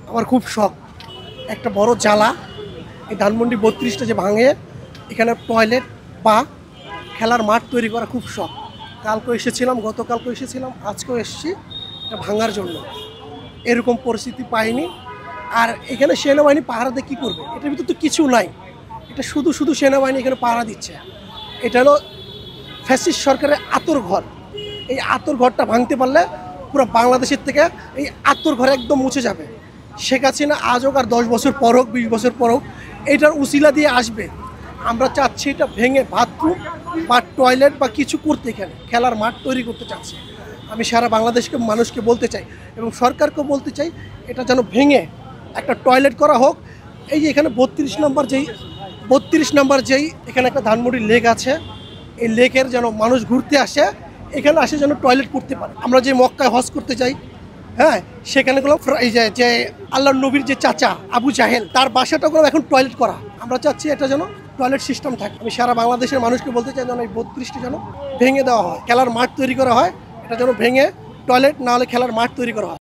আমার খুব শখ, একটা বড় জ্বালা এই ধানমন্ডি ৩২টা যে ভাঙে এখানে টয়লেট বা খেলার মাঠ তৈরি করা খুব শখ। কালকে এসেছিলাম, গতকালকে এসেছিলাম, আজকেও এসেছি এটা ভাঙার জন্য। এরকম পরিস্থিতি পাইনি। আর এখানে সেনাবাহিনী পাহারা দিয়ে কী করবে? এটার ভিতরে তো কিছু নাই, এটা শুধু শুধু সেনাবাহিনী এখানে পাহারা দিচ্ছে। এটা হলো ফ্যাসিস্ট সরকারের আতর ঘর। এই আতর ঘরটা ভাঙতে পারলে পুরো বাংলাদেশের থেকে এই আতর ঘর একদম মুছে যাবে। শেখ হাসিনা আজ হোক আর 10 বছর পর হোক, 20 বছর পর হোক, এটার উসিলা দিয়ে আসবে। আমরা চাচ্ছি এটা ভেঙে বাথরুম বা টয়লেট বা কিছু করতে, এখানে খেলার মাঠ তৈরি করতে চাচ্ছি। আমি সারা বাংলাদেশকে মানুষকে বলতে চাই এবং সরকারকেও বলতে চাই এটা যেন ভেঙে একটা টয়লেট করা হোক। এই যে এখানে 32 নম্বর যেই এখানে একটা ধানমন্ডি লেক আছে, এই লেকের যেন মানুষ ঘুরতে আসে, এখানে আসে যেন টয়লেট করতে পারে। আমরা যে মক্কায় হজ করতে যাই, হ্যাঁ, সেখানে গুলো এই যে আল্লাহর নবীর যে চাচা আবু জাহেল, তার বাসাটাগুলো এখন টয়লেট করা। আমরা চাচ্ছি এটা যেন টয়লেট সিস্টেম থাকে। আমি সারা বাংলাদেশের মানুষকে বলতে চাই যেন এই 32টি যেন ভেঙে দেওয়া হয়, খেলার মাঠ তৈরি করা হয়। এটা যেন ভেঙে টয়লেট না হলে খেলার মাঠ তৈরি করা হয়।